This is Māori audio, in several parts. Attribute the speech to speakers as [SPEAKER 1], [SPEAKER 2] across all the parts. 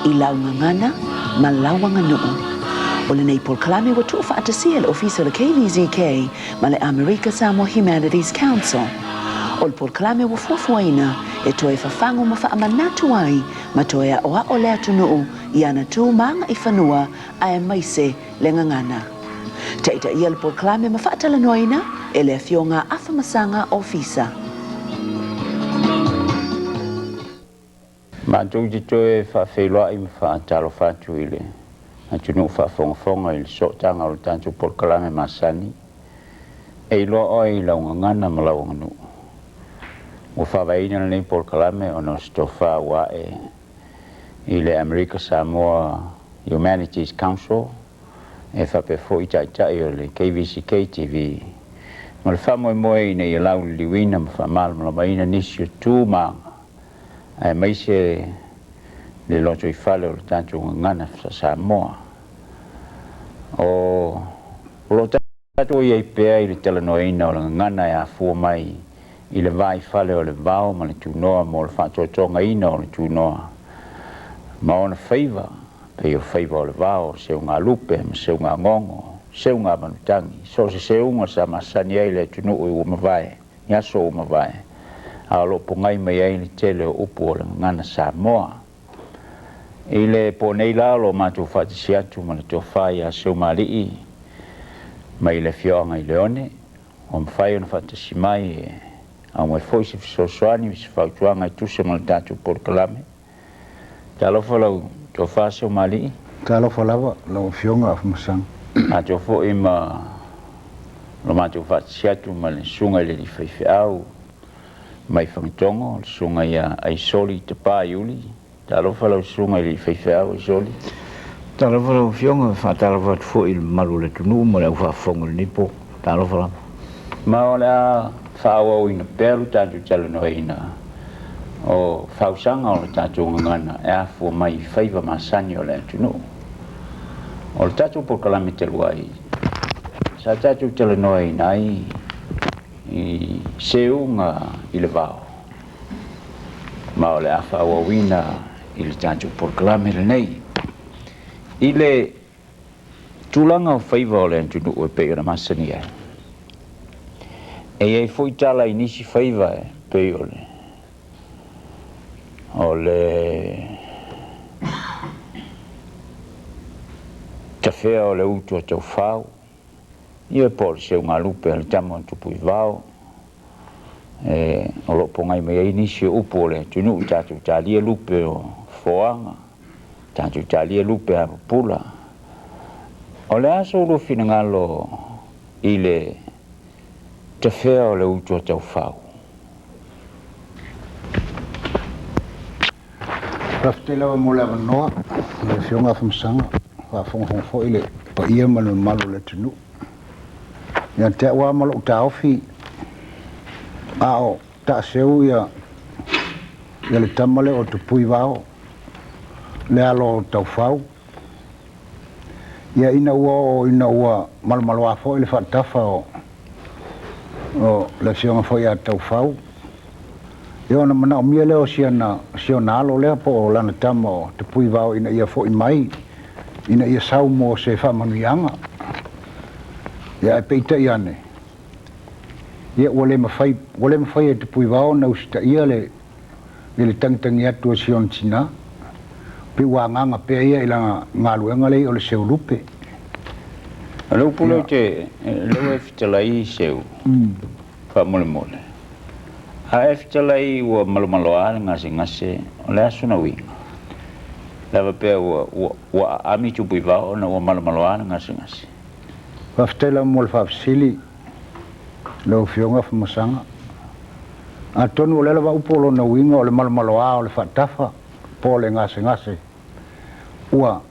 [SPEAKER 1] I laungangana ma lawanga nuu. O le nei Paul Kalame wa tuufa atasia le ofisa le KVZK ma le America Samoa Humanities Council. O le Paul Kalame wa fuafuaina e toe fafango ma whaamanatu ai ma toe a oa o le atunuu I ana tū maanga I whanua a e maise le ngangana. Teita ia le Paul Kalame ma whaatala noina e le fionga afamasanga ofisa.
[SPEAKER 2] Ma tūji toe whawheloa I mwhaatalo whātu I le. A tunu whaafongafonga I le sotanga o le tātu Paul Kalame Masani. E loa oi laungangana ma launganu. O whawaina le Paul Kalame o no stofa wae I le America Samoa Humanities Council. E whapefo I tai o le KVCK TV. Ma le whamoe moe I nei lau liwina ma whamal ma maina nisi o tū maanga. Ai maise le loto I whale o le tātu ngana sa Samoa. O lo tātu I pēa I le telenoina o le ngana e a fua mai I le vai whale o le vau ma le tūnoa mo le whātotonga ina o le tūnoa. Ma ona whaiva, pe o whaiva o le vau, seu ngā lupe, ma seu ngā ngongo, seu ngā manutangi. So se seunga sa masani ai le tunu I umawai, nyaso umawai. A lo pongai mai ai le tele o upu o le ngana Samoa. I le ponei la lo mātou whatisi atu ma le tō whai a seu marii. Mai le fionga I leone, o mwhai ona whatisi mai e a mwe foisi fisosoani visi whautuanga I tuse ma le tātou Paul Kalame. Talofa lau tō wha seu marii?
[SPEAKER 3] Talofa lawa, lau fionga afumasang.
[SPEAKER 2] A tō fo I ma lo mātou whatisi atu ma le sunga le li whaiwhi au. Mai whangitongo, le sunga ia ai soli te pā iuli. Talofa lau sunga I whaiwhi au ai soli.
[SPEAKER 4] Talofa lau fionga, whatalofa fo I maru le tunu, ma lau whafonga le nipo. Talofa lau.
[SPEAKER 2] Ma o le a whaau ina peru tātou talano ina. O whausanga o le tātou ngangana, e a fua mai whaiva masani o le tunu. O le tātou Paul Kalame te luai. Sa tātou talano ina I seunga I le vau. Ma o le a whaauawina I le tātou Paul Kalame le nei. I le tūlanga o whaiva o le tunu o e pei o masani ai. E foi tala I nisi whaiva e pei o le. O le tawhea o le utu o tau whau. Ia po le seu ngā lupe le tamo an tupu I vau. O lo pongai mai ai nisi o upo le tunu tātou tālia lupe o foanga. Tātou tālia lupe a pula. O le aso ulo fina ngalo I le tawhea o le utu o tau whau.
[SPEAKER 3] Raftela mo la noa, le fionga afumasanga, whafonga I le pa ia manu malu le tunu. Ia te awa malu ta ofi ao ta seu ia le tamale o tupui vao le alo tau whau ia ina ua malu a fo I le whatafa o le fionga fo ia tau whau ia ona mana o mia leo siona alo lea po o lana tama o tupui vao ina ia fo I mai ina ia sau mo se whamanuianga ia e peita I ane ia wale mawhai e te pui wao na usita ia le tangitangi atu o sion tina pe wanganga pe ia ila ngā luenga lei o le seu lupe
[SPEAKER 2] Alau pula te leo e fitalai seu wha mole mole a e fitalai ua malomaloa ngase o le asuna winga lava pea ua ami tu pui wao na ua malomaloa ngase
[SPEAKER 3] Waftela mo le whafsili Lau fionga whamasanga. A tonu o lela wa upolo na winga o le malomaloa o le whatafa po le ngase. Ua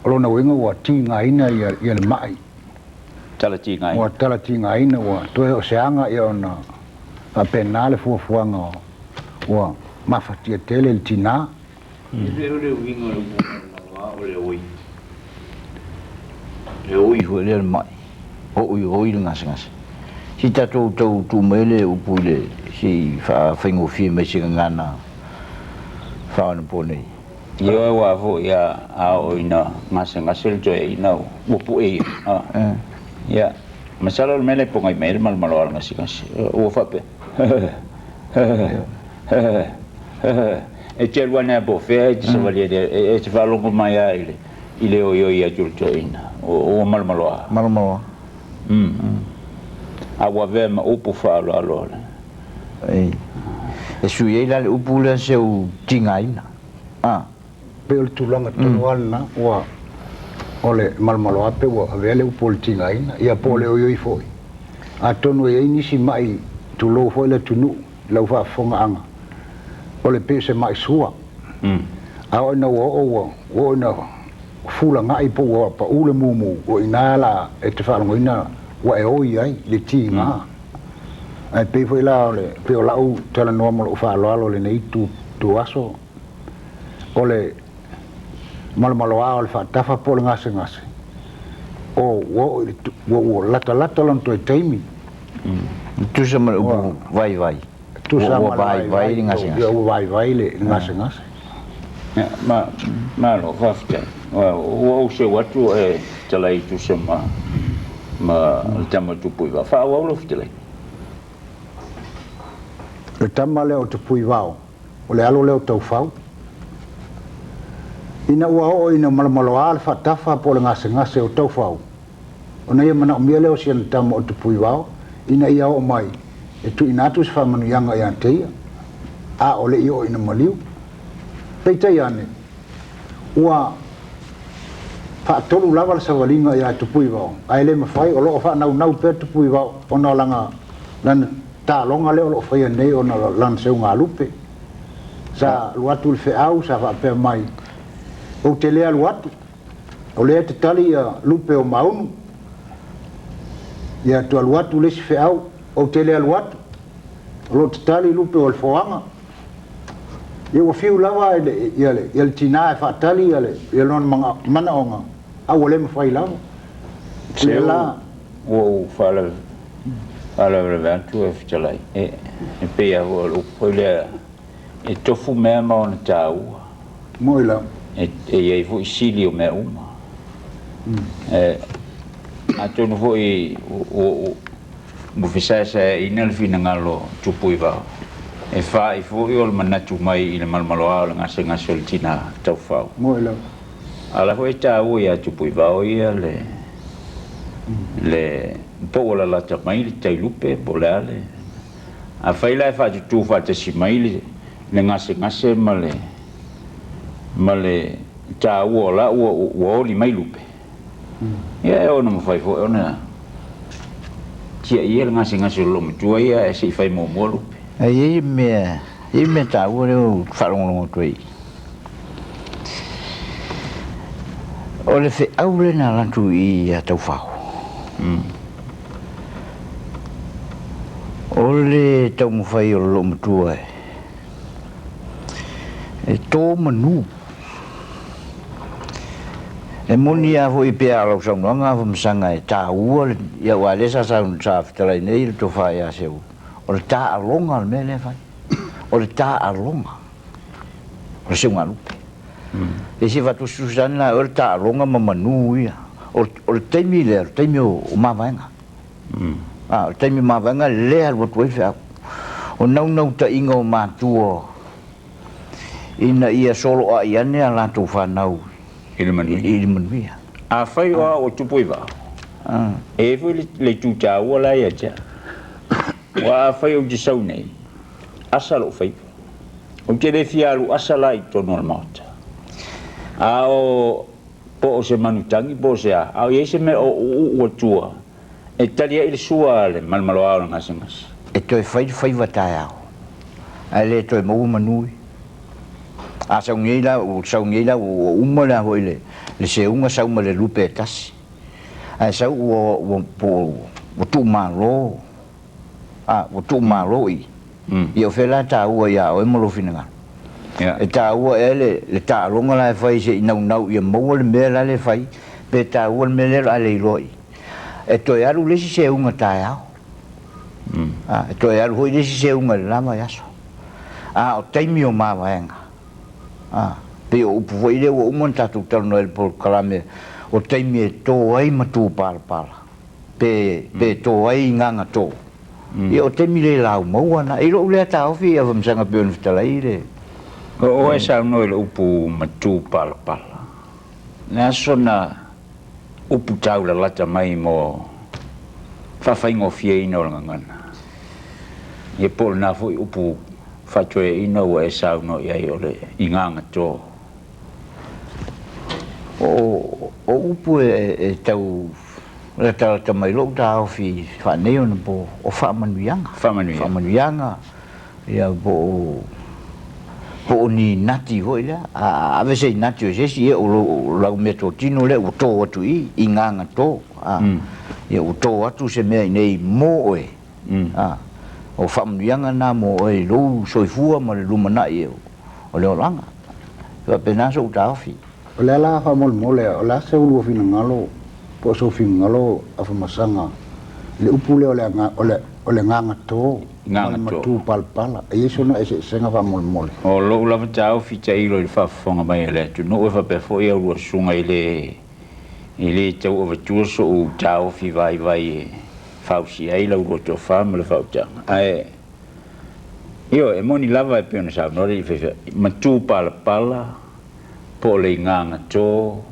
[SPEAKER 3] o na winga ua tinga ina ia le mai.
[SPEAKER 2] Tala tinga ina.
[SPEAKER 3] Ua tala tinga ina ua toe o seanga ia o na a penale fuafuanga ua mafatia tele le tina.
[SPEAKER 4] Ile o le winga o le oi. Le oi ho le mai. Oi le ngase. Si tatou tu mele upule si fa fengo fi me si ngana fa no pone
[SPEAKER 2] yo wa fu ya au ina ngasel jo ina upu e ya masalo mele pongai mele mal malwal ngasi o fa pe e tel wana bo fe e se valia e se va longo mai ile o yo ia jo ina o mal malwa a wa ve ma upu fa lo
[SPEAKER 4] ei e sui la upu le se u tingaina
[SPEAKER 3] pe o tulanga tuana wa ole malmalo ape wa vele u politinga ina ia pole o yoi foi a tonu e ini si mai tu lo foi le tunu lo fa fonga anga ole pe se mai sua a o na o na fula ngai po wa pa ule mumu o inala e te fa ina wa e o ai le tinga ai pe foi la ole pe o la u tala no mo fa lo le nei tu aso ole malo al fa tafa pol ngase o wo lata lon to taimi
[SPEAKER 4] tu sama vai
[SPEAKER 3] tu sama
[SPEAKER 4] vai ngase
[SPEAKER 3] yo vai le ngase
[SPEAKER 2] ma lo fafta o se watu e talai tu sama ma tama tu pui va fa o lo fitele
[SPEAKER 3] le tama le o tu pui va o le alo le o tau fau ina ua ina malo al fa tafa pole ngase o tau fau ona ia mana mia leo sian tamo o tupui wao ina ia o mai e tu ina tu fa manu yanga ya teia a ole io ina maliu peitai ane ua fa tolu lava le savalinga ya tupui wao ai le mafai o lo fa nau pe tupui wao ona langa lan ta longa le o lo fa nei ona lan se unga lupe sa luatu le fe au sa fa pe mai o te lea luatu o lea te tali lupe o maunu ia tu aluatu lesi fe au o te lea luatu o lo te tali lupe o le foanga ia ua fiu lava ia le tina e whaatali ia le lona mana onga au o le mawhai lava
[SPEAKER 2] se la o whala le vantu e whitalai e pea o lupo lea e tofu mea maona tāua
[SPEAKER 3] moi lau
[SPEAKER 2] e ia fu sili o me uma a tonu fu o mo fisa ina le fina ngalo tupu iwa e fa i fu o le manatu mai i le malmaloa o le ngase o le tina tau fau
[SPEAKER 3] moi lau
[SPEAKER 2] ala fu e ta u ia tupu iwa o ia le po o la lata mai le tailupe po le ale a faila e fa tu fa te si mai le ngase ma le ta ua la ua oli mai lupe ia e ona mawhai fo e ona tia ia le ngase o lomu tua ia e si fai mua lupe
[SPEAKER 4] ei me ta ua leo whalongongo tui o le fe au le na lantu i a tau whao o le tau mawhai o lomu tua e tō manu e moni a ho i pea alo sa no nga vom sanga e ta ua ia wa le sa sa fitala nei le to fa ia seu o le ta alonga me le fai o le ta alonga o se nga lupe e se va tu susana o le ta alonga ma manu ia o le taimi le taimi o mavanga o taimi mavanga le al wat we fa o nau ta inga o matuo ina ia solo a ia ne ala tu fa nau ilmanuia
[SPEAKER 2] a fai o tupu iwa e fu le tuta ua la ia tia wa fai o jisau nei asalo fai o ke le fialu asala i tono al mauta a o po o se manutangi po se a o iese me o tua e talia il sua le malmaloa o ngasi
[SPEAKER 4] e toi fai vatai au a le toi mau manui a saungeila o umala hoile le se unga sauma le lupe tasi a sau o tu malo o tu malo i o fela ta ua ia o mo lo finanga e ta ua ele le ta longa la fai se nau ia mo le me la le fai pe ta ua me le ale loi e to ia lu le se unga ta ia e to ia lu le se unga la ma yaso o taimi o ma vaenga pe o upu foi le o mon tatu tal no el por kalame o teimi e tō ai matu pala pe tō ai nganga tō ia o teimi le lau maua na i lo le ta ofi a vamsanga pe on fitalai le
[SPEAKER 2] o e sa no le upu matu pala na sona upu tau la lata mai mo whawhaingo fie ino ngana e pol na foi upu whatoe ino e sa no i ole i nganga tō
[SPEAKER 4] o upu e tau le tau mai lo ta ofi fa neo no po o fa manuianga ia po ni nati ho ia a vese nati o sesi o la meto tino le o to atu i nganga to ia o to atu se me nei mo e o fa manuianga na mo e lo soifua ma le lumana i o le olanga va penaso ta ofi
[SPEAKER 3] o le ala fa mole o la se ulu fi ngalo po so fi ngalo afa masanga le upule o le nganga to tu palpala e so no ese senga fa mole
[SPEAKER 2] o lo la tau fi tai lo fa fonga mai le tu no fa pe fo ia lo sunga ile tau o tu so o tau fi vai fa si ai lo to fa me le fa ta ai io e moni lava e più ne sa no ri fe ma tu palpala po le nganga to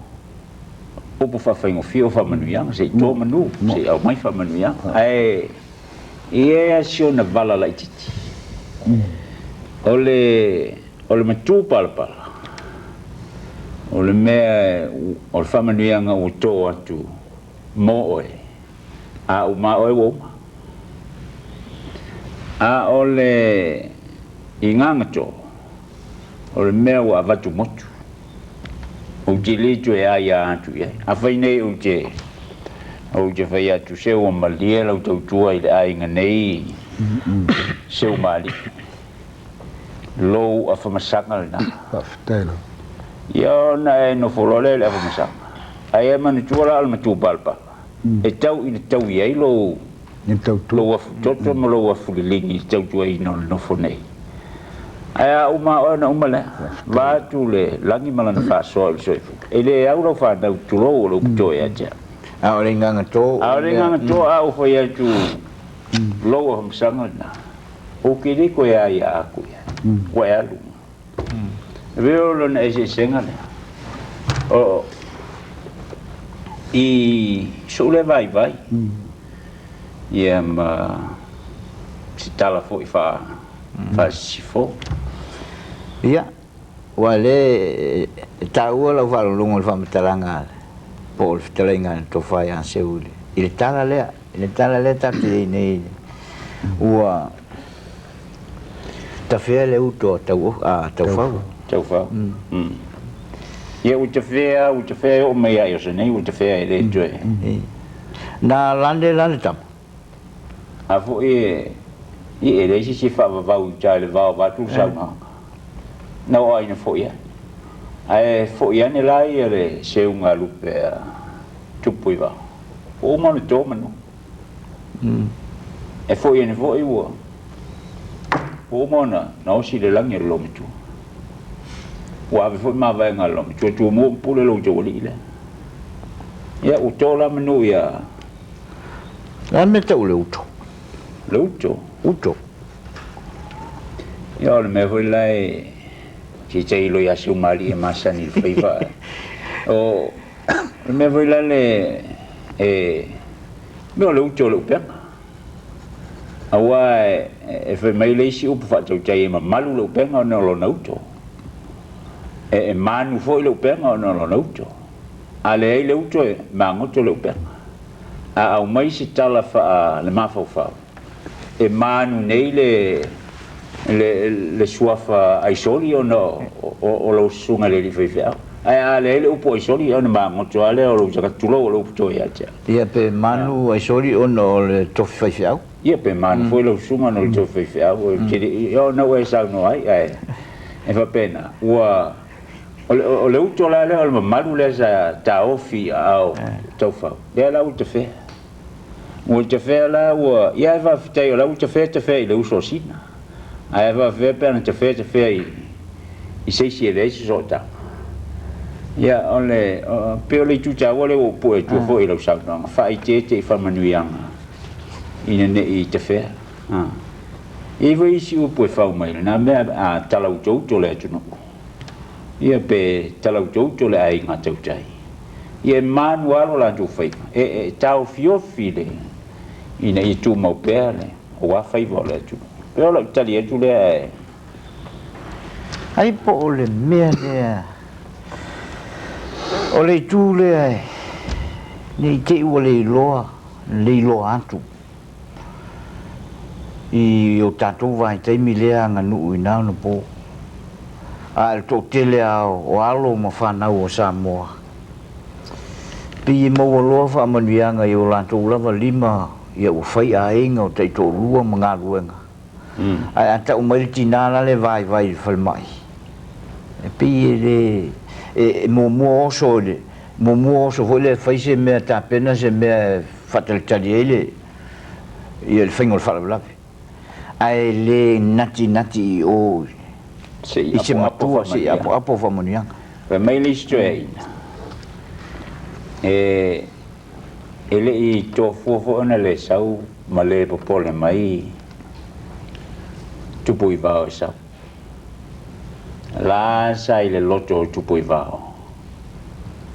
[SPEAKER 2] o po fa faingo fio fa manuianga se to manu se au mai fa manuianga ai ia sio na vala la titi ole ma tu palpala ole me o fa manuianga o to atu mo oe a o ma oe wo a ole inganga to ole me o avatu motu o te leto e aia atu ia. A whainei o te whai atu seo o malia lau tau tua i le ainga nei seo mali. Lou a whamasanga le na.
[SPEAKER 3] Whaftailo.
[SPEAKER 2] Ia na e no wholole le a whamasanga. Ai e mani tuara alma tu palpa. E tau i le tau i ei lou.
[SPEAKER 3] Ni tau tu.
[SPEAKER 2] Lou a toto ma lou a fulilingi tau tua i no whonei. Ai uma ona uma le va tu le langi malana fa so ele au lo fa da tu lo lo to ya ja
[SPEAKER 4] a o nganga to
[SPEAKER 2] au fo ya tu lo hom sanga na o ke ri ko ya ku ya ko ya lu veo lo na ese senga o i so le vai ia ma si tala fo fa si fo
[SPEAKER 4] ia wale tau la fa longo fa metalanga por telenga to fa ya seuli il tala le ta ti nei ua ta fe le uto tau fa ia u te fe o me ia se nei u te fe le joe na lande tam
[SPEAKER 2] a fo e le si fa va u ja le va tu sa na o ai na fo ia ai fo ia ne lai le se unga lupe tu pui va o mo le to mano e fo ia ne fo i wo o mo na o si le langi lo mitu wa fo ma va nga lo mitu tu mo pule lo jo li le ia u to la manu ia
[SPEAKER 4] la meta u le uto
[SPEAKER 2] ia le me foi lai si te lo ya su mali e masani feiva o me voi la le me lo uto lo pe awa e fe mai le si upu fa tau tai ma malu lo pe no lo nauto e manu foi lo pe no lo nauto ale le uto ma ngoto lo pe a au mai si tala fa le ma fa e manu nei le suafa ai soli o no o lo sunga le fefea ai le upo ai soli o ma ngoto ale o lo jaka tulo o lo puto ya ja
[SPEAKER 4] ia pe manu ai soli o no le to fefea
[SPEAKER 2] ia pe manu foi lo sunga no le to fefea o o no e sa no ai e fa pena o le uto la le o malu le sa ta ofi au tofa le la uto fe o te fe la o ia va fitei o la uto fe le uso sina ai va ve per te fe i sei si le si sota ya ole pe ole tu cha ole o po e tu fo i lo sa no fa i te fa manuianga ina ne i te fe e voi si o po fa mai na me a tala u to le tu no ia pe tala u to le ai nga tau tai ia manual la tu fai e tau fio file ina i tu mau pele o wa fai vole tu pe ole tali e tu le
[SPEAKER 4] ai po ole mea ne ole tu le ai nei te ole loa atu i o tatu vai te mi le anga nu ina no po a to tele o alo mo fana o Samoa pi mo lo fa manuianga i o la tu lava lima ia o fai a inga o te to lua mga luenga ai ata o mai tina le vai fal mai e pi le mo so foi le fai se me ta pena se me fatal taliele e il fingol fa la ai le nati o se matua se apo fa monianga
[SPEAKER 2] pe mai le straight ele i to fo na le sau ma le popole mai tu poi va sa la sai le loto tu poi va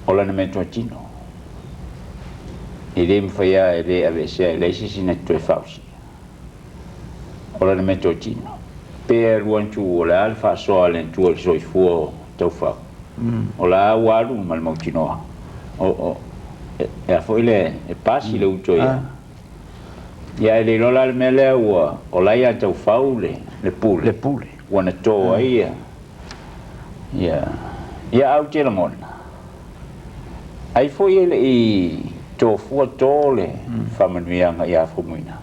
[SPEAKER 2] ola na metro tino e dem faia e de avesse le si na tu fausi ola na metro tino per one tu ola alfa so ale tu so fu tau fa ola walu mal mo tino o e foi le e passi le uto ia le lola le mele o la ia tau faule le pule wana to ia au te ngona ai foi ele i to fu tole famanuianga ia fumuina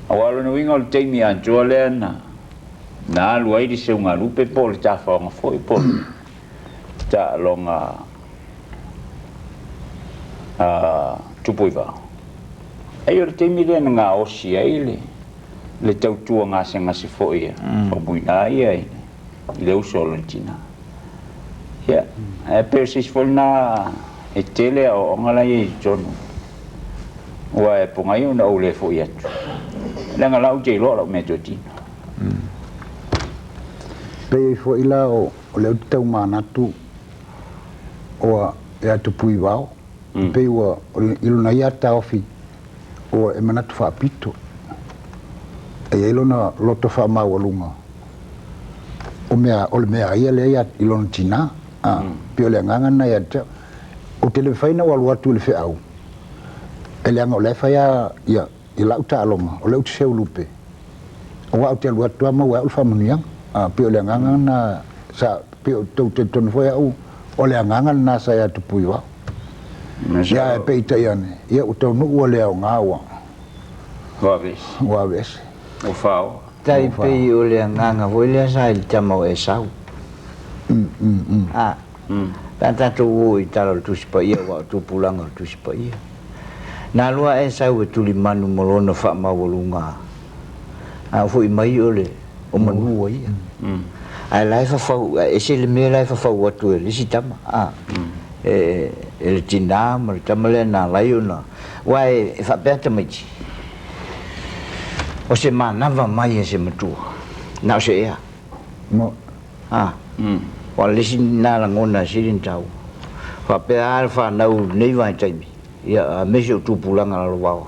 [SPEAKER 2] awalo no winga te mi anjole na luai di se unga lupe pol ta fa foi pol ta longa tupuiva ai o te mi le nga o si ai le tau tua nga se nga se fo ia o buina ia i le uso lentina ia e persis folna e tele o ngala i jonu wa e ponga i una o le fo ia le nga lau je lo me jotino
[SPEAKER 3] pe fo ila o le tau manatu o e tupuiva pe wa ilona ia taofi o e manatu fa pito e ilona loto fa mawalunga o le mea ia le ia ilona tina pe le nganga na ia o tele faina wa watu le feau e le ngole fa ia i lau ta alonga o le uti se ulupe o wa te watu ma wa ulfa munia pe le nganga na sa pe to te ton foi o le nganga na sa ia tupuiwa ya e peita iane ia o tau nuu le au ngawa waves
[SPEAKER 2] o fao
[SPEAKER 4] tai pe o le nganga voi le sa il tamo e sau tanta tu i talo tu spa ia wa tu pulanga tu spa ia na lua e sau e tuli manu molono fa mawolunga foi mai ole o manu ia ai lai fa e se le me lai fa wa tu le sitama el tinam el tamale na laiuna wai fa beta mai o se manava mai se matu na se ia
[SPEAKER 3] mo
[SPEAKER 4] wa le na la ngona sirin tau fa pe alfa na nei vai tai ia me se tu pulanga la wa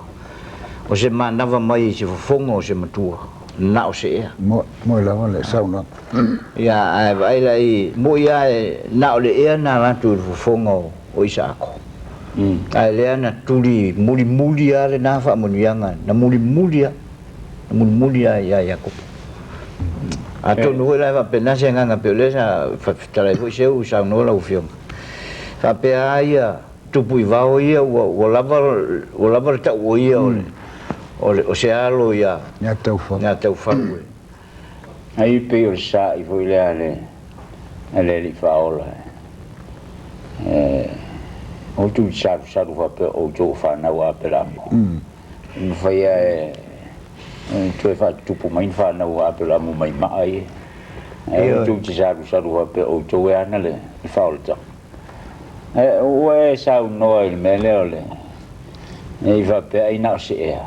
[SPEAKER 4] o se manava mai se fongo se matu na o se ia
[SPEAKER 3] mo la le sauna
[SPEAKER 4] ia ai lai mo ia na o le ia na la tu fongo o isako ai le ana tuli muli ale na fa mulianga na muli ya ko ato no la va pena se nganga pelesa fa tala ko se u sa no la ufiong fa pe aia tu pui va o ia o lava ta o ia o se alo ia
[SPEAKER 3] ya tau fa
[SPEAKER 2] ai pe o sa i foi le ale li fa ola o tu sa va pe o jo fa na wa pe la mo fai tu fa tu pu mai fa na wa pe la mo mai mai o tu sa va pe o jo ya na le fa o ta Ue sau noi me leole. Nei va pe ai na se e.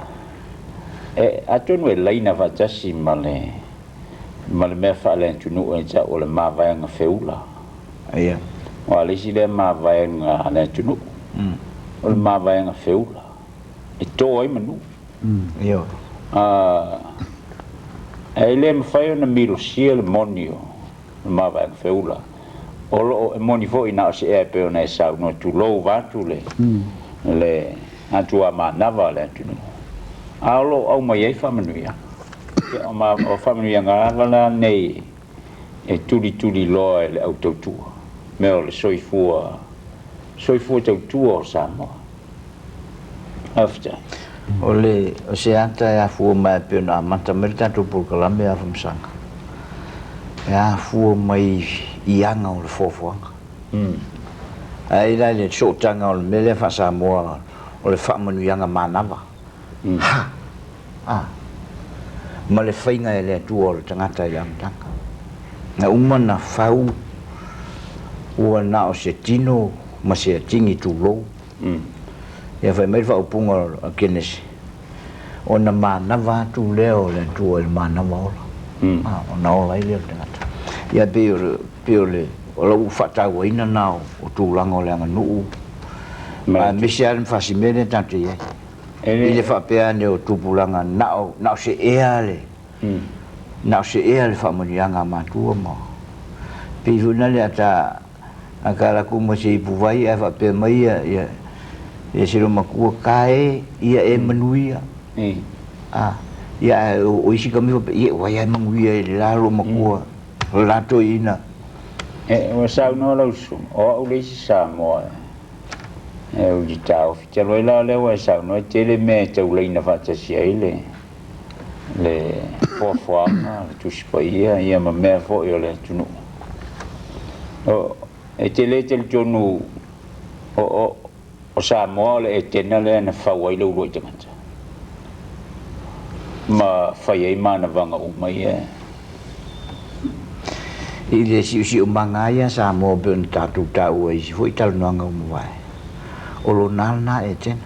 [SPEAKER 2] Atu no leina va tasi male me fa le tunu e ja o le ma va nga feula.
[SPEAKER 4] Ia.
[SPEAKER 2] O le si le ma va nga le tunu. O le ma va nga feula. E to ai manu.
[SPEAKER 4] Ia.
[SPEAKER 2] Ele me fai na miro sia le monio. Ma va nga feula. O lo moni fo ina se e pe ona sa no tu lo va tu le atu ama na va le tunu. Alo au mai ai famanuia. O ma o famanuia ngala nei e tuli loa le autotua. Me o le soifua tautua o Samoa. After.
[SPEAKER 4] Ole o se anta ya fu mai pe na mata merita tu por Colombia from sanga. Ya fu mai ianga o le fofoanga. Ai la le sotanga o le mele fa Samoa o le famanuia manava. Ma le whainga e lea tua o le tangata i amtanga. Na umana whau ua na o se tino ma se tingi tu lou. Ia whai mai whau punga a kenesi. O na manawa tu leo le tua il manawa ola. O na ola i leo tangata. Ia pio le o lau whatau ina nao o tūlanga o le anga nuu. Mese arin whasimene tante iai. I le whapea ne o tupulanga nao se ea le. Nao se ea le whamanianga mātua mo. Pihuna le ata akala kuma se ipuwai e whapea mai ia siro makua kae ia e manuia. Ia o isi kami ia wai ai manuia e lalo makua lato ina.
[SPEAKER 2] O sau no lau sum o au leisi Samoa. E o di tau te loi la le wa sa no te le me te u leina fa te sia ile le fo tu spaia ia ma me fo yo le tunu o e te le te tunu o sa mo le e te na le na fa wa ile u te mata ma fa ye ma na vanga u mai e
[SPEAKER 4] ile si o mangaya sa mo ben tatu tau e si foi tal no nga mo vai o lo nana e tena.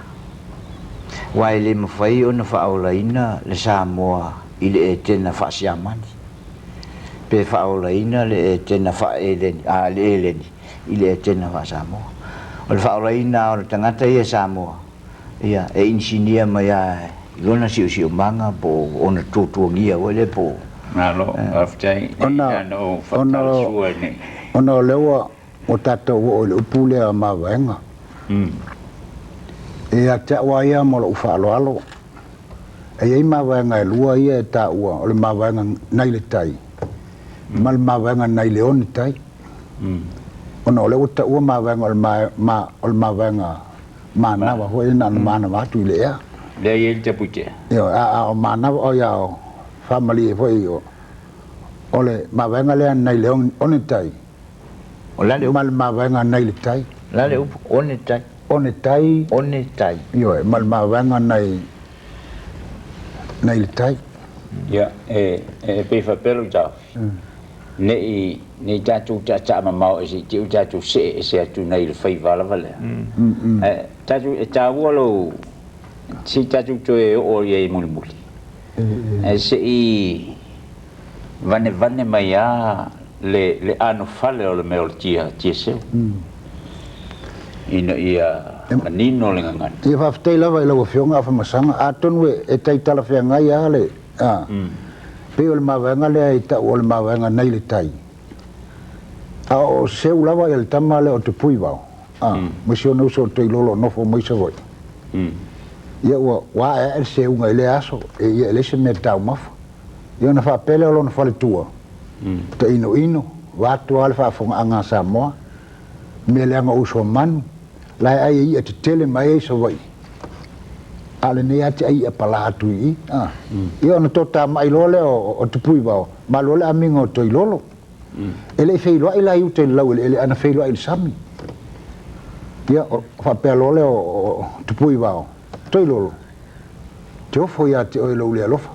[SPEAKER 4] Wai le mawhai o na whaolaina le Samoa i le e tena whaasiamani. Pe whaolaina le e tena whaeleni, le eleni i le e tena whaasamoa. O le whaolaina o le tangata i e Samoa. Ia, e insinia mai ai, ilona si o manga po o na tūtuangia o le po.
[SPEAKER 2] Nalo, aftai, ano whatala sua ne.
[SPEAKER 3] Ona lewa o tātou o le upule a mawaenga. E a te awa ia mo lo whaaloalo. E ei mawaenga e lua ia e tā ua o le mawaenga nei le tai. Ma le mawaenga nei le oni tai. Ona o le uta ua mawaenga o le mawaenga manawa hoi na na manawa atu i le ea.
[SPEAKER 2] Le ia te putea.
[SPEAKER 3] Io, o manawa o ia o whamali e hoi o le mawaenga lea nei le oni tai.
[SPEAKER 4] O lale
[SPEAKER 3] Ma le mawaenga nei le tai.
[SPEAKER 4] Lale upu, one tai.
[SPEAKER 3] One tai.
[SPEAKER 4] One tai.
[SPEAKER 3] Io, ma le mawaenga nei le tai.
[SPEAKER 2] Ia, e pe whapelo tau. Nei tātou tā mamau e si te u tātou se atu nei le whaivala vale. Tātou e tāua lo si tātou toe o ia i muli muli. E se i vane mai a le ano fale o le meo le tia seu. Ina ia manino le ngangana.
[SPEAKER 3] Ia whawhtei lava i lawa whionga a whamasanga. A tonu e teitala whiangai a le. Pe o le mawaenga lea i ta o le mawaenga nei le tai. A o seu lava i le tama le o te pui wau. Masi o nausa o te ilolo nofo maisa voi. Ia ua wa e seu ngai le aso e ia le se me tau mafa. Ia na whapele o lona whale tua. Ta ino. Watu ale whafonga anga Samoa. Me leanga uso manu. Lai ai ia te tele mai e sa vai. Ale ne ati ai a pala atu i. Ia ona tota mai lole o te pui wau. Ma lole aminga o toi lolo. Ele whailoa i lai ute lau ele ana whailoa i le sami. Ia whapea lole o te pui wau. Toi lolo. Te ofo ia te oi lau lea lofa.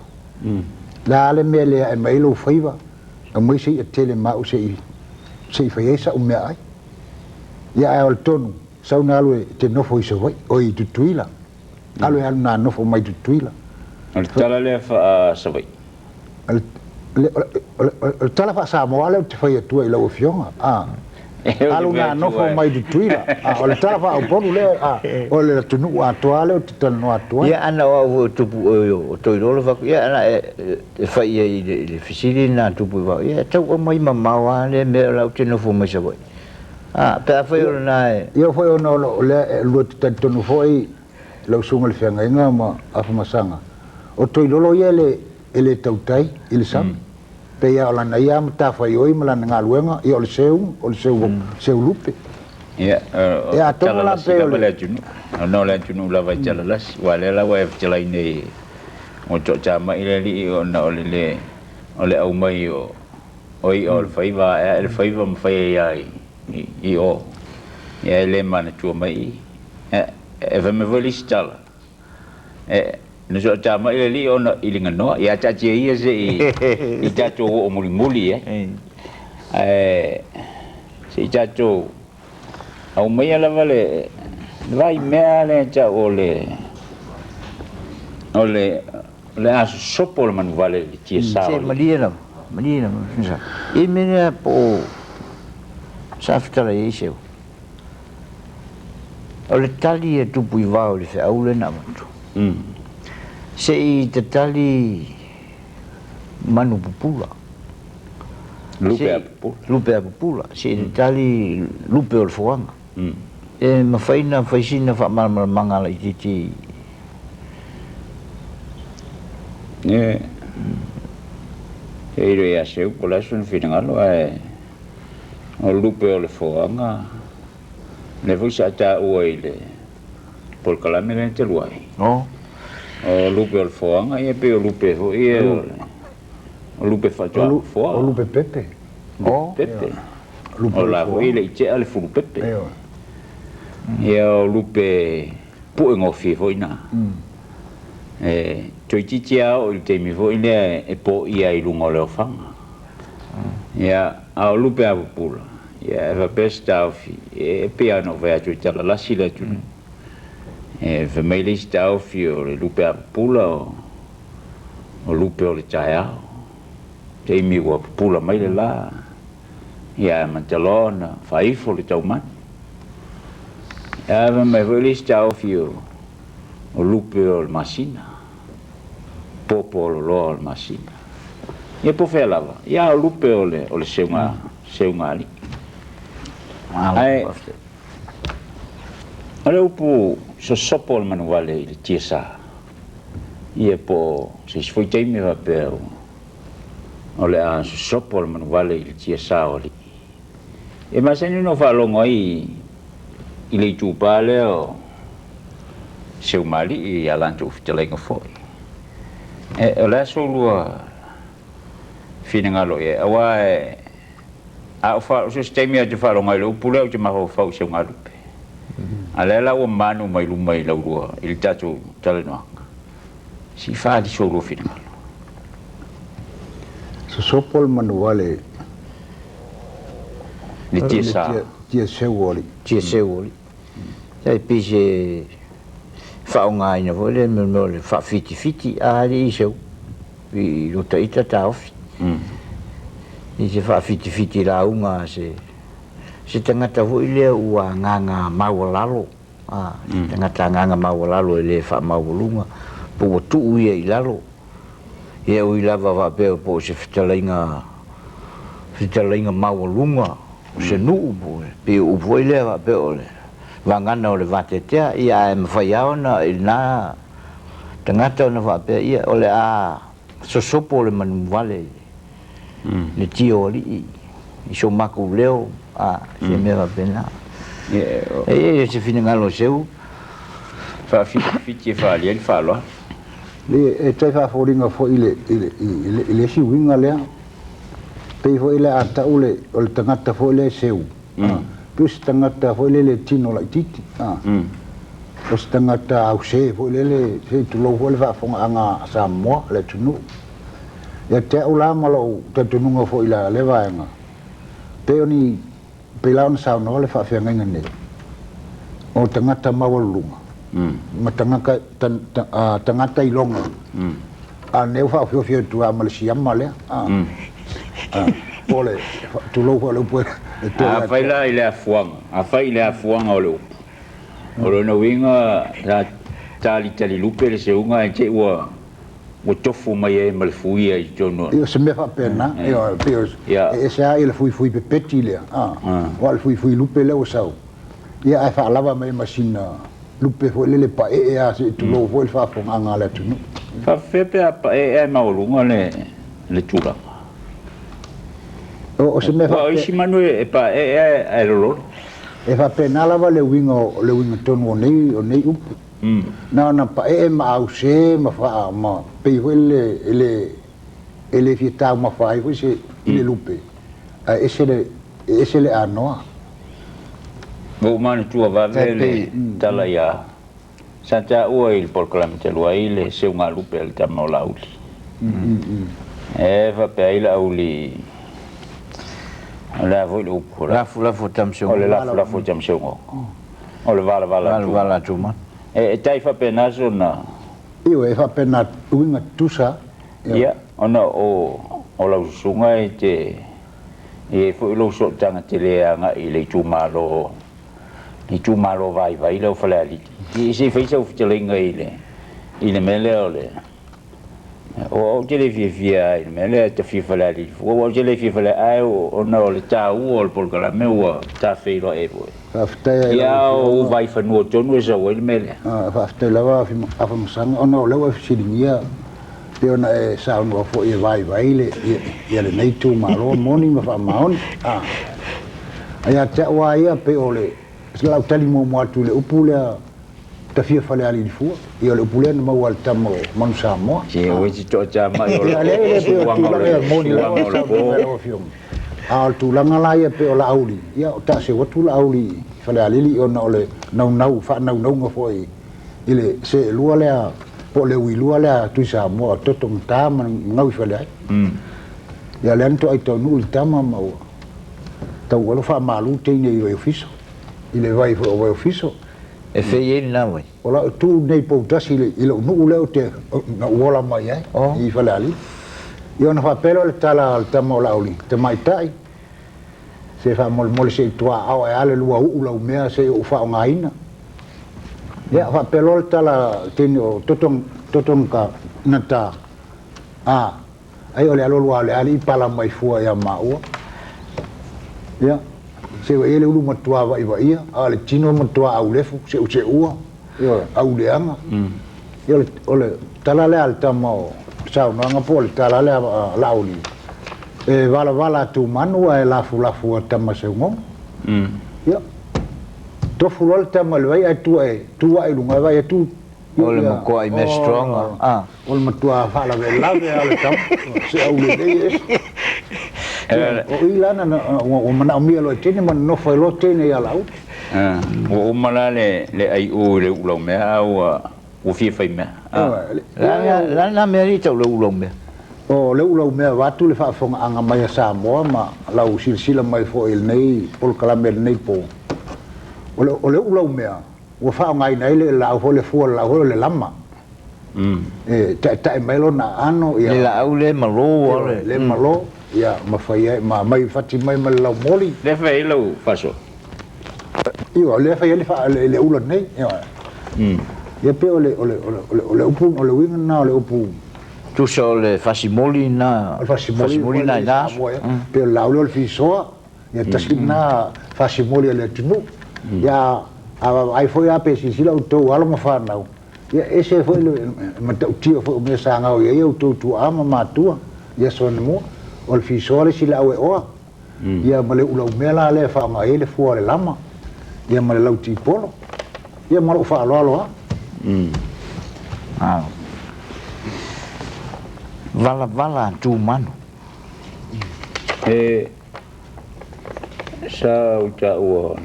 [SPEAKER 3] La ale mea lea e mai lau whaiwa. A mai sei a tele mau sei whaiesa o mea ai. ia e o le tonu sauna alu te nofo i se vai o i tutuila alu e alu na nofo mai tutuila
[SPEAKER 2] le tala le fa sa vai
[SPEAKER 3] le tala fa sa mo ale te fai atua i lau fionga alu na nofo mai tutuila o le tala fa o ponu le o le tunu atua le o te tanu atua
[SPEAKER 4] ia ana o tupu o toilolo fa ia ana e fai i le fisili na tupu va ia tau o mai mamawa le me lau te nofo mai sa vai pe a fai o na
[SPEAKER 3] ia foi ona le lu te tonu foi lau sunga le fenga inga ma afa masanga o toilolo ia ele tautai ile sam pe ia la na ia mata fai oi mala nga luenga ia o seu lupe
[SPEAKER 2] ia
[SPEAKER 3] ia to la pe
[SPEAKER 2] le tunu no le tunu la vai tala las wale la wa tala ine o to chama ile li o na ole au mai o oi o fai va el fai va fai ai i o ia le mana tu mai e va me voli stala no so chama ile li o na ilinga no ia cha che ia se i cha to o muli se cha to au mai ala vale vai mea le cha ole asu sopo le manu vale le tia sa
[SPEAKER 4] se malina sa e mena po sa fitala e seu ole tali e tupu i vau le fe au le na matu se i te tali manu pupula lupe a pupula se i te tali lupe o le foanga e mawhaina whaisina wha manga la i titi
[SPEAKER 2] e iro ia seu po la sun finangalo o lupe o le foanga ne vusa ta ua ile por kalame le te luai o lupe o le foanga ia pe o lupe ho ia o lupe fatua foa
[SPEAKER 3] o lupe pepe
[SPEAKER 2] pepe o la ho ile i te ale fulu pepe ia o lupe puengo fi ho ina toi titia o te mi vo ile e po ia i lungo le fanga ia a lupe a pula ia e va pesta fi e piano vai tu tala la sila tu e va mai le sta fi o le lupe a pula o lupe o le taia te mi wa pula mai le la ia mantelona fai fo le tau man ia va mai le sta fi o lupe o le masina popo lo al masina ia po fe lava ia o lupe o le seunga ali ai ale upu so sopo le manuale i le tiesa ia po se foi teimi va pe o le a so sopo le manuale i le tiesa o li e ma se no fa longo i le tu pale o seu mali i alanto fitelenga foi e la solua finangalo e awa a fa so stemi a te fa longa le upule o te maho fa seu ngalupe alela o manu mai lumai la urua il tatu talenoa si fa di solo finangalo
[SPEAKER 3] so sopol manuale
[SPEAKER 2] le
[SPEAKER 3] tia sewoli
[SPEAKER 4] sai pise fa unga ina vole me le fa fiti ali seu i lo taita taofi i se fa fiti la unga se tangata ho ile ua nganga mawalalo tangata nganga mawalalo ile fa mawulunga po tu ia i lalo ia u lava va pe po se fitalainga mawulunga se nu pe u voile va pe ole vangana o le vatetea ia e mawhaiao na ina tangata o na whapea ia o le a sosopo le manuwale le tio li i so maku leo se me whapena e se finangalo seu
[SPEAKER 2] fiti e whaali e whaaloa
[SPEAKER 3] e tai whaaforinga fo ile si winga lea pei fo ile a tau o le tangata fo ile seu pus tangata fo le tino la titi pus tangata au se fo le se tu lo fo le va fonga anga sa mo le tunu ya te ula malo te tununga fo ila le vaenga pe oni pela on sa no le fa fe ngai nei o tangata mawalunga ma tangaka tangata ilonga a ne fa fio tu a Malaysia male pole tu lo fa lo pue
[SPEAKER 2] a faila ile afuanga a faila afuanga o lo no winga la tali lupe le seunga che o tofu mai e malfuia I jono
[SPEAKER 3] io se me fa pena io e sa il fui pepeti le o al fui lupe le o sau ia fa lava mai masina lupe fo le pa e a se tu lo vo fa fo anga le tu
[SPEAKER 2] fa fepe pa e maulunga le tula
[SPEAKER 3] o se me fa
[SPEAKER 2] o si manu e pa e lo
[SPEAKER 3] e fa pena lava le wingo tonu o nei upu na pa e ma au se ma fa ma pe ele fieta ma fa i se ile lupe e se le anoa
[SPEAKER 2] o manu tua va vele tala ya santa o il proclam te lo ile se un lupe al tamo lauli e va pe ile auli la vo lo ko
[SPEAKER 4] la fu tamsio
[SPEAKER 2] o le la fu tamsio o le vala
[SPEAKER 4] tuma
[SPEAKER 2] e tai fa pena zona
[SPEAKER 3] io e fa pena winga tusa
[SPEAKER 2] ia ona o la sunga te e foi lo so tanga te le anga I le tumalo vai lo fala ali e se fez o fitelinga ile mele ole o te le via ile mele te fala ali o te le fala ai o no le tau o por la meu ta feiro e voi ia o vai fa no tonu so ile mele
[SPEAKER 3] fa te lava fa musanga ono le wa fisilingia te ona e sa no fo e vai le le nei tumalo moni ma fa maon ia te wa ia pe ole la tali mo tu le upula ta fia fale ali fu io le upula no ma tamo man sa mo
[SPEAKER 2] che o ci to cha ma io
[SPEAKER 3] le mo ni la al tu langa la ia pe ola auli ia ta se o tu la auli fale ali io no le nau fa nau ngo foi ile se lua le po le wi lua le tu sa mo to ta man ngau fale ai ia le anto ai to nu tama ma ta wo fa malu te ni io fiso ile vai fo o fiso
[SPEAKER 4] e fei na we
[SPEAKER 3] ola tu nei po tasi ile nu le te na wola mai ai I fale ali io na fa pelo le tala al tamo lauli te mai tai se fa mol se tua au e ale lua u la mea se o fa ngaina ya fa pelo le tala tenio toton ka nata ai ole alo lua le ali pala mai fua ya maua ya se wa ele ulu matua va ia ale tino matua au lefu se ua yo au le anga yo ole tala le al tamo sao no nga pol tala le lauli e vala tu manu e la fu tama se ngo yo to fu lol tama le vai tu ai lunga vai tu
[SPEAKER 4] ole mo ko ai me strong
[SPEAKER 3] ole matua vala ve la ve ale tam se au le dei o ilana o mana mi lo tene man no foi lo tene ya lau
[SPEAKER 2] o mala le ai o le ulo me o fi fai me
[SPEAKER 4] la merita le ulo me
[SPEAKER 3] o le ulo me va tu le fa fonga anga mai sa mo ma lau silsila mai fo il nei pol kala mer nei po o le ulo me o fa ngai nei le la fo le fo la ho le lama ta mai lo na ano
[SPEAKER 4] ya la au le malo
[SPEAKER 3] le malo ya ma fai mai fatti mai ma la moli
[SPEAKER 2] le fai lo faso
[SPEAKER 3] io le fai le ulo nei ya pe ole upu ole winga na ole upu
[SPEAKER 4] tu so le fasimoli na
[SPEAKER 3] pe la ole fisoa ya tasina fasimoli le tunu ya ai foi a pe si la to ala ma fa na ya ese foi le ma tio foi me sa nga ya eu tu ama ma tua ya son mo ol fisoa si la o ya ma le ulo mela le fa ma ele fu le lama ya ma le lauti polo ya ma lo fa lo
[SPEAKER 4] vala tu mano
[SPEAKER 2] sa uta o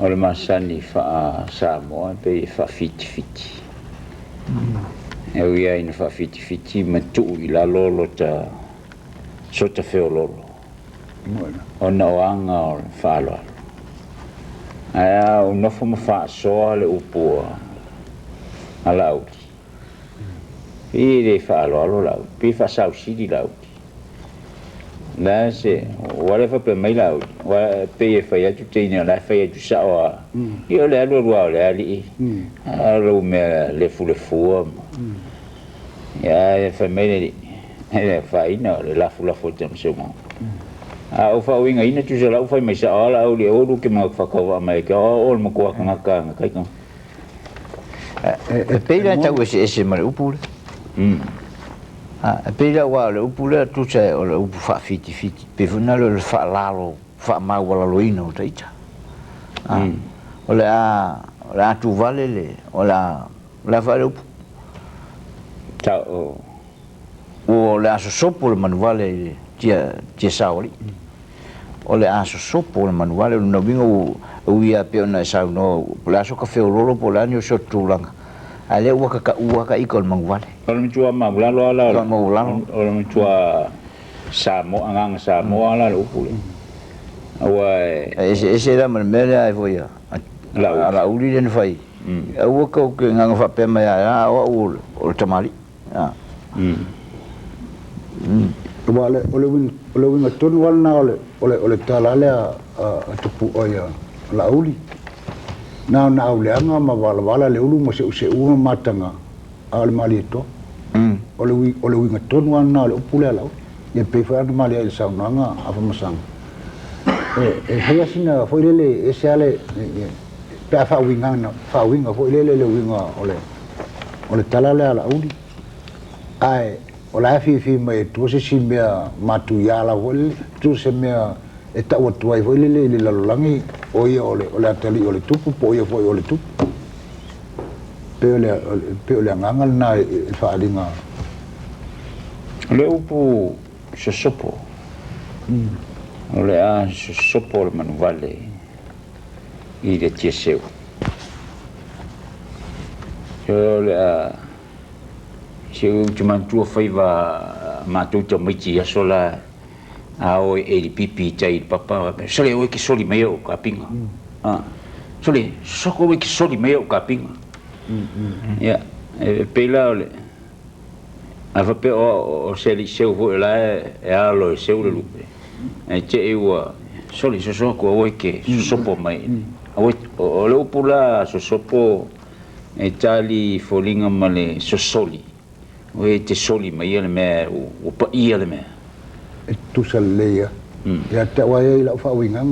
[SPEAKER 2] le masani fa sa mo pe fa fiti e ia ina fa fiti ma tu I la lolo ta sota fe lolo ona oanga o whaaloa. Aia o nofo ma whaasoa le upua a lauti. Pi le whaaloa lo lauti, pi whaasau siri lauti. La se, whatever pe mai lauti, pe e whai atu teina, la whai atu saoa. I o le alua rua o le ali. Alo mea le fua. Ia e whai mai le e whaina o le lafu tamsuma. A o fa winga ina tu sala o fa mai sa ala o le o ke ma fa ka mai ka o mo ko ka ka kai ka
[SPEAKER 4] peila ta ese mare upule peila wa le upule tu se o le upu fa fiti pe funa le fa lalo fa ma wala loina o taita o le a tu vale le o la fa le upu
[SPEAKER 2] ta
[SPEAKER 4] o le aso sopo le manuale tia saoli o le aso sopo le manuale no bingo o ia pe na sa no la so ka fe lolo po la ni so tulanga ale wa ka ikol manuale
[SPEAKER 2] o le tua ma la lo ala o le tua sa mo anga sa mo ala lo pu wa
[SPEAKER 4] ese la man mele ai voia la uli den fai o ka ke nga fa pe ma ya o tamali
[SPEAKER 3] ole winga tonu wana ole talale a tupu oia la uli na ole anga ma wala le ulu mo se uma matanga ale mali to ole winga tonu wana ole upule la ye pe fa na mali ai sa nanga afa masang haya sina foi lele ese ale pa fa winga foi lele le winga ole talale ala uli ai o la fi mai tu se si mea matu ya la wol tu se mea e ta o tu ai foi le la langi o ia ole atali ole tupu po ia foi ole tupu pe ole ngangal na fa dinga
[SPEAKER 2] le upu se sopo ole a se sopo le manuale i le tieseu ole a se u tuman tu faiva ma tu to miti asola a o e pipi tai papa sole o ki soli me o kapinga sole soko o ki soli me o kapinga ya pela ole ava pe o se li se o la e alo se o lu e te e wa soli so ko o ke sopo mai o le pula so sopo e tali folinga male so soli o te soli mai ele me o pa ia le me
[SPEAKER 3] tu salleia ya te wa ia fa winga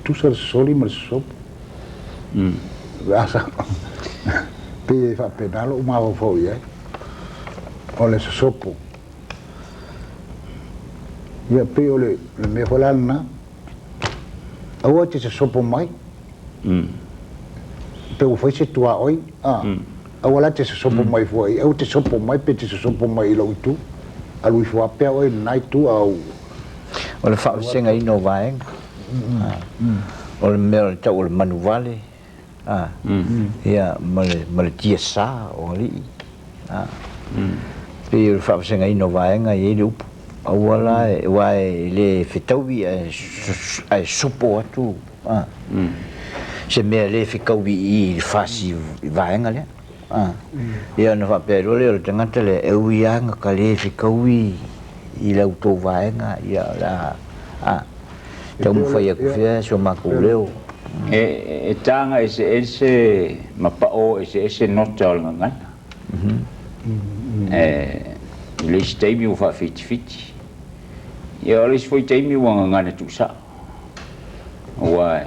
[SPEAKER 3] tu sal soli mal sop asa pe fa pedalo ma fo ia ole sopo ya pe ole me holana awa te sopo mai pe o foi se tua oi awala te sopo mai foi au te sopo mai pe te sopo mai lo tu alui fo pe o nai tu au
[SPEAKER 4] o le fa senga ino vai o le mel ta o le manuale ia male tia sa o li pe o fa senga ino vai nga ye lu awala vai le fitawi ai sopo atu se me le fikawi i fasi vai nga le ia na fa pero le tangata le e uianga ka le fikawi i la uto vaenga ia la tamu fai aku fia so makuleo
[SPEAKER 2] e tanga ese mapao ese nota o ngana le stemi o fa fiti ia le foi temi o ngana tu sa wa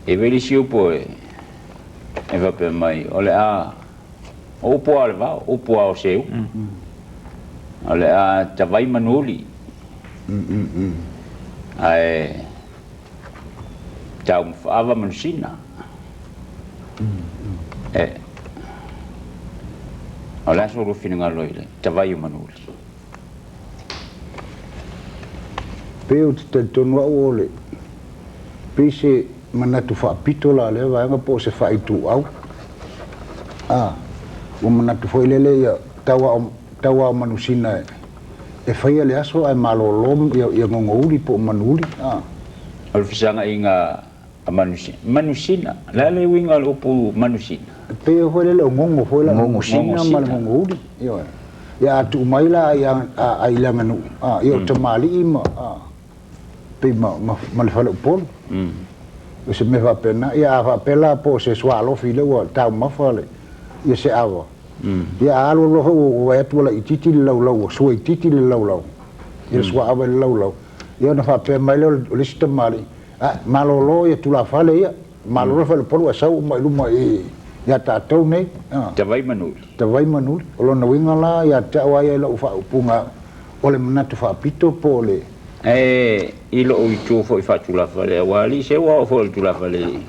[SPEAKER 2] e veli si o poi e va per mai ole a o po al va o po ao seu ole a ta vai manuli ai tau ava mansina ole so ro fina loile ta vai manuli
[SPEAKER 3] pe te tonu ole pise manatu fa pitola le va nga po se fa itu au o manatu foi lele ya tawa manusina e whaia le aso ai malolom ia ngongouri po manuri.
[SPEAKER 2] Al fisanga inga a manusina. Lale winga al upu manusina.
[SPEAKER 3] Pe hoi le ngongo hoi la ngongosina ma le ngongouri. Ia atu umaila ia ilanga nu. Ia tamali ima. Pe ma le whale upolo. Se me whapena. Ia whapela po se swalo file ua tau mawhale. Ia se awa. Ia alo loho o etu la ititi le laulau. Sua ititi le laulau. Ia sua awa le laulau. Ia na whapea maile o le sita mali. Malolo ia tula whale ia. Malolo whale polo a sau mai luma ia tātou nei.
[SPEAKER 2] Tawai manuri.
[SPEAKER 3] Tawai manuri. O lona winga la ia te awa ia la ufa upunga. O le manatu whapito po le.
[SPEAKER 2] Ilo o itu fo fa tula fale wali se wa fo tula fale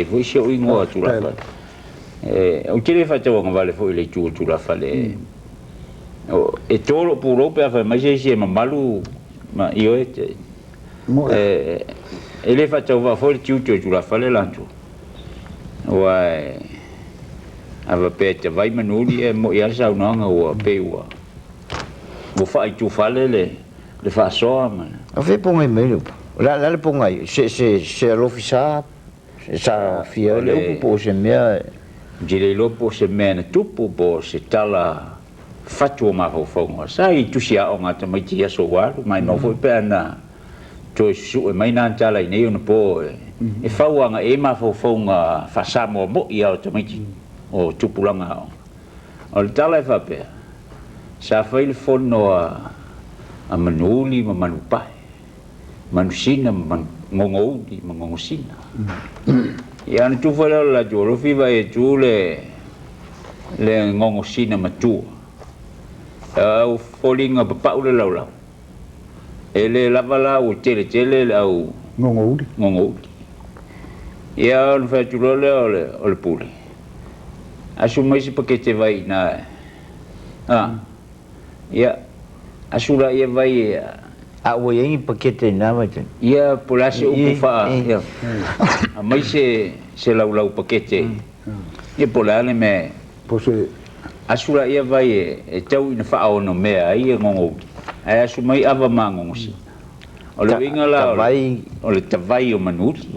[SPEAKER 2] fo se o ingo tula fale o tele fa te wa vale fo ile tula fale o e tolo puro pe fa mai se malu ma io ele fa te wa fo tula fale lancho wa ava pe te vai manuli e mo ia sa unanga o pe wa mo fa itu fale le fa soa man
[SPEAKER 4] a fe ponga i mele la le ponga se l'ofisa sa fia le po se mea
[SPEAKER 2] jile lopo se mena tupu po se tala fatu ma fo sa i tusia o ngata mai tia so wa mai no fo pe na to su mai na tala i nei no po e fa wa e ma fo nga fa sa mo ia o mai o tupulanga o tala fa pe sa fa il fono a manuli ma manupai manusina ngongoudi ma ngongosina ia na tu fala la jolo fiva e tu le ngongosina matua au folinga papa ule laulau ele lavala o tele au ngongoudi ia on fa tu le pule asu mai si pakete vai na ia asura ia vai
[SPEAKER 4] a o ia pakete na vai
[SPEAKER 2] ia polasi upu fa ia mai se laulau pakete ia polale me
[SPEAKER 3] pose
[SPEAKER 2] asura ia vai e tau ina fa ono mea ia ngongo ai asu mai ava mangongosi o le inga la o le tavai o manuri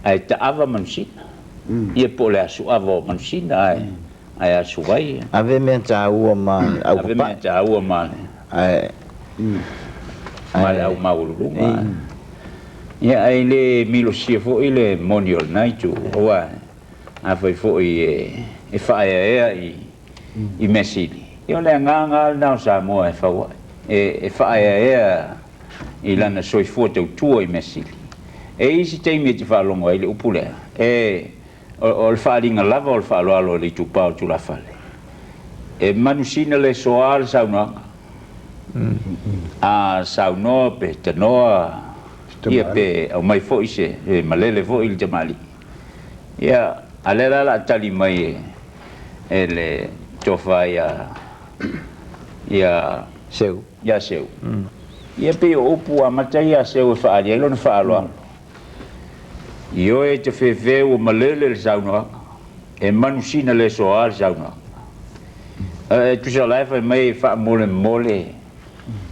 [SPEAKER 2] ai ta ava manusina ia pole asu ava o manusina ai asu vai
[SPEAKER 4] ave me ta ua ma
[SPEAKER 2] ave me ta ua ma mai au maulunga ia ai le milo sia fo ile moniol nai tu wa a foi fo e fa i mesili io le nganga na sa mo e fa e fa i lana soi fo te tu i mesili e isi te mi te fa longo ile upule o le fa ringa lava o le fa lo le tu pa tu la fale e manusina le soal sa una sauno pe tanoa ia pe au mai fo ise malele fo il jamali ia alela la tali mai ele tofa ia seu ia pe opu a matai seu fa ali lo fa alo io e te fe o malele le sauno e manusina le soal sauno tu sa life mai fa mole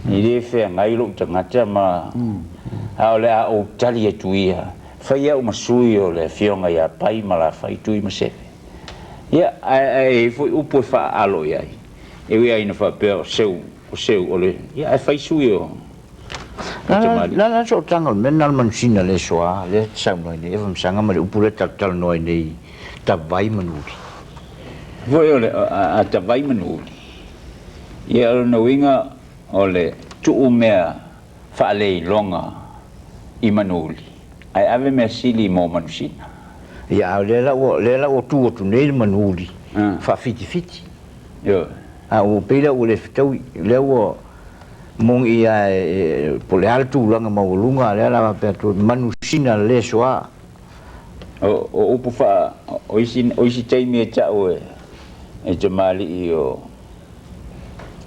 [SPEAKER 2] ni le fe ngai lo tangata ma a le a o tali e tuia fa ia o masui o le fionga ia pai mala fa i tui mase ia ai foi upo fa alo ia e ia ina fa pe seu o le ia fa sui o
[SPEAKER 4] la so tangal menal mansina le soa le sa no ni e vam sanga ma le upo le tal no ni ta vai manuri
[SPEAKER 2] voi o le a ta vai manuri ia no winga ole tu mea fa le longa i manuli ai ave me sili mo manusina
[SPEAKER 4] ia le la o tu nei manuli fa fiti
[SPEAKER 2] yo
[SPEAKER 4] a o pela o le ftau le o mong ia po le altu langa maulunga le la pe tu manusina le soa
[SPEAKER 2] o upu fa o isi tai me cha o e jamali o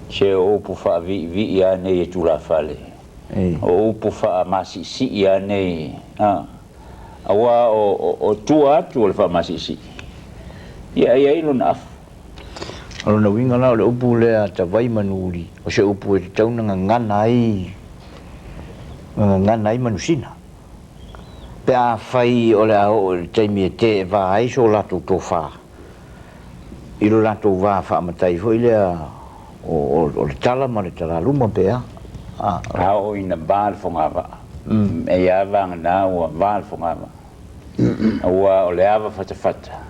[SPEAKER 2] se o pu fa vi ia nei tu la fale o pu fa masi si ia nei awa o tu le fa masi si ia ia ilon af
[SPEAKER 4] Alo na winga la le upu le a ta vai manuri. O se upu e tau na ngana ai. Ngana ai manusina. Pe a fai o le ao le taimi e te va ai so lato to fa. I lo lato va fa matai foi le o le tala ma le tala luma pe a.
[SPEAKER 2] Au ina bal fongava. E ia vanga na o bal fongava. Ua o le ava fata.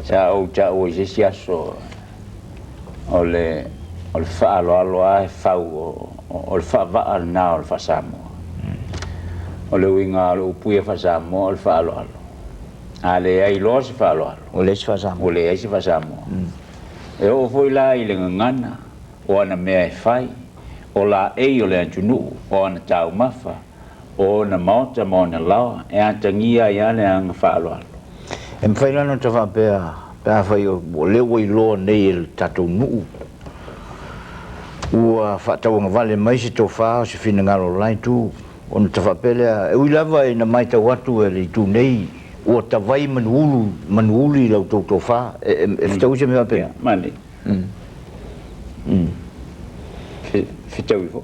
[SPEAKER 2] Sa o ja o jesi aso o le fa alo ai fau o le fa va na o le fa samo. O le winga o puia fa samo o le fa alo. Ale ai lo se fa alo.
[SPEAKER 4] O le se fa samo.
[SPEAKER 2] O le ai se fa samo. E o foi la i le ngana o ana mea e fai o la e o le antunu o ana tau mafa o na mauta mo na lawa e antangia ia le anga fa alo.
[SPEAKER 4] E mwhai lana ta wha pēa whai o le wai loa nei e tatou nuu. Ua whaatawanga vale mai se tō wha o se whina ngaro lai tū. O na ta wha pēlea, e ui lava e na mai tau atu e le tū nei. Ua ta vai manuuli lau tō wha. E whitau se mea pēa?
[SPEAKER 2] Mani. Whitau i fo.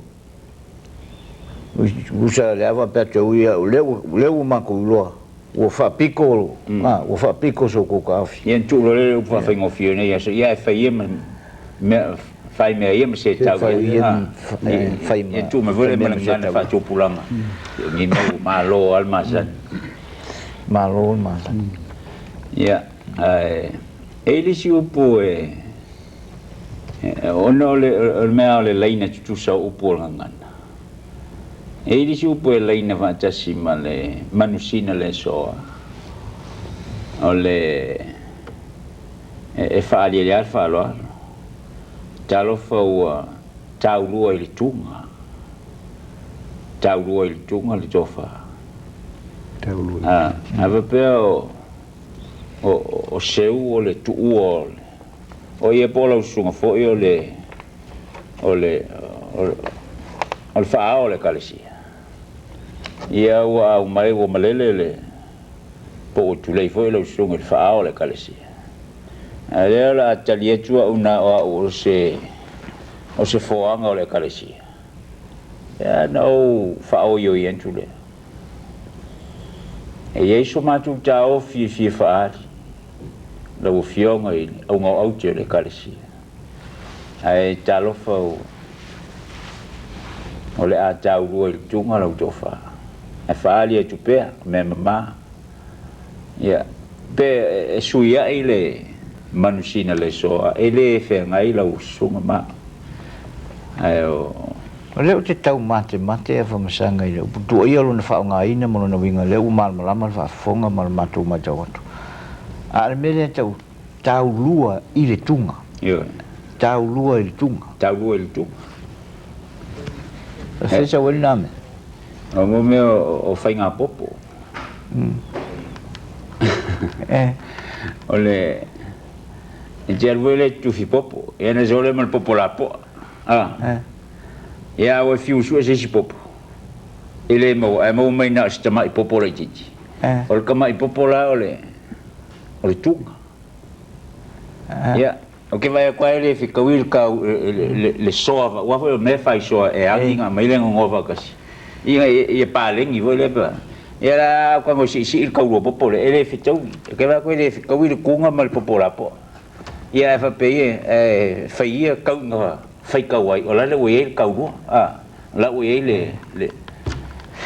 [SPEAKER 4] Usa le awa pēa te ui au leu mako uloa. Ua whapiko, ua whapiko so ko ka awhi.
[SPEAKER 2] Ia tūro le upa whaingo whio nei, ia e whai ia whai mea ia ma se tau. Ia tū me vore mana ngana wha tōpulanga. Ngi mau malo al masan.
[SPEAKER 4] Malo al masan.
[SPEAKER 2] Ia, e lisi upo e, ono le mea o le leina tutusa upo o ngana. E lisi upo e leina whaatasi ma le manusina le soa. O le e whaali le alfa aloa. Talofa ua taurua i le tunga. Taurua i le tunga le tofa. Taurua. Ava pea o seu o le tuua o le. O ia pola usunga foi o le wha o le kalesia. Ia ua au mai ua malele le po o tulei foi lau sunga le wha o le kalesia. A lea la atali etua una o se foanga o le kalesia. Ia nau wha o yo i entu le. E ieiso matu ta o fie whaari. Lau fionga i au ngau auti o le kalesia. Ai talofa o le a tau rua i tunga lau tofa. E whaali e tupea, me mama. Ia, pe e suia i le manusina le soa, e le e ngai lau sunga ma. Ai o...
[SPEAKER 4] O leo te tau mate e whamasanga i leo. Putua ia lo na whaonga ina mo na winga leo malmalama le whaafonga malmatu matau atu. A le mele tau lua i le tunga.
[SPEAKER 2] Ia.
[SPEAKER 4] Tau lua i le tunga.
[SPEAKER 2] Tau lua i le tunga.
[SPEAKER 4] Fesa wali name.
[SPEAKER 2] O mo me o whainga popo. O le... E te alwele tufi popo. E ane zole mal popo la po. E a o fiu sua se si popo. E le mau mai na si tamai popo la i titi. O le kamai popo la o le tunga. Ia. O ke vai a koe le whikawil ka le soa, wafo me fai soa e anginga mai le ngova kasi. Ia e pālengi voi le pa. Ia la kwa mo si il kauro popo le ele whitau. Ke vai a koe le whikawil kunga ma le popo la po. Ia e whapeye e whaia kaunga whai kawai. O la le ue e kauro. La ue e le...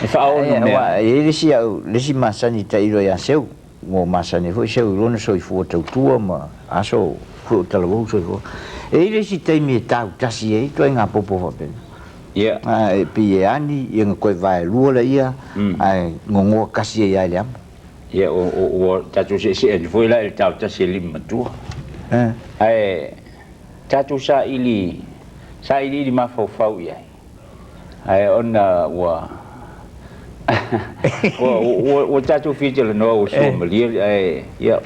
[SPEAKER 2] E whao no mea.
[SPEAKER 4] E lesi au, lesi masani ta iro ya seu. Ngo masani foi seu ilona soi fua tautua ma aso... Ko talavou so ko. E ile si taimi e tau tasi e to nga popo fa pen.
[SPEAKER 2] Ia.
[SPEAKER 4] Ai pi e ani i nga koi vai lua la ia. Ai ngongo kasi e ia le am.
[SPEAKER 2] Ia o tatu se e foi la el tau tasi lima tu. Ai tatu sa ili di mafau ia. Ai ona wa o tatu fitele no o so mali ai ia.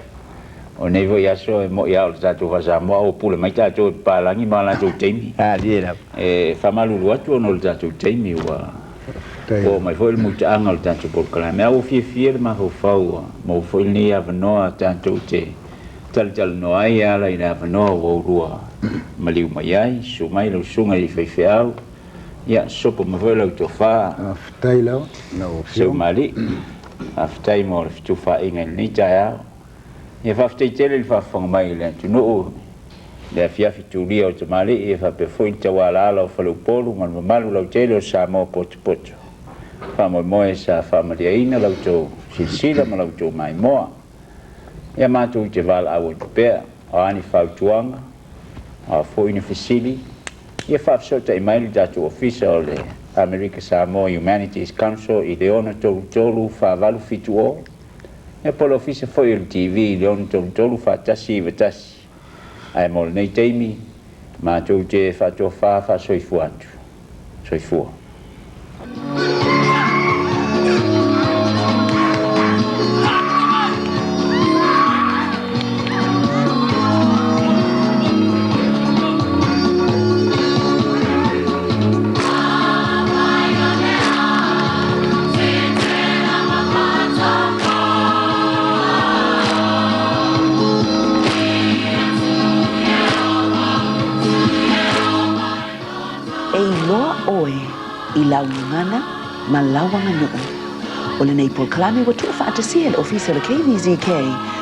[SPEAKER 2] O nei voi aso e mo ia o tatu whasa moa o pule mai tatu palangi ma la tau teimi.
[SPEAKER 4] Liera.
[SPEAKER 2] E whamalulu atu ono le tatu teimi wa o mai foi le muta anga le tatu polkala. Mea o fie le maho whau mo foi ni a wanoa tatu tal no ai ala ina no wo rua maliu mai ai su mai lo sunga I feifeau ia sopo mavelo to fa
[SPEAKER 3] Taylor no
[SPEAKER 2] so mali after mo to fa inga ni ja ia fa after tele fa fa mai le tu no le fia fitulia o te mali ia fa pe foi te wala lo fa lo polu man malu lo tele sa mo pot fa mo mo esa fa maria ina lo to silsila ma lo to mai mo ia matu te val au te pe ani fa tuanga a foi ni fisili ia fa sota email datu official le America Samoa Humanities Council I leona tolu fa valu fituo ia polo official foi il TV leona tolu fa tasi vetasi ai mol nei teimi matu te fa to fa soifu atu soifu
[SPEAKER 1] I laungana ma lawanga nuu. O le nei polkalame wa tufa atasia le ofisa le KVZK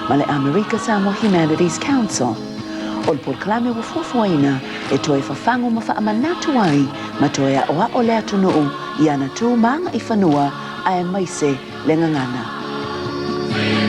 [SPEAKER 1] ma le America Samoa Humanities Council. O le polkalame wa fuafuaina e toe fafango ma faamanatu ai ma toe a oa o le atu nuu I ana tu manga I whanua a e maise le ngangana.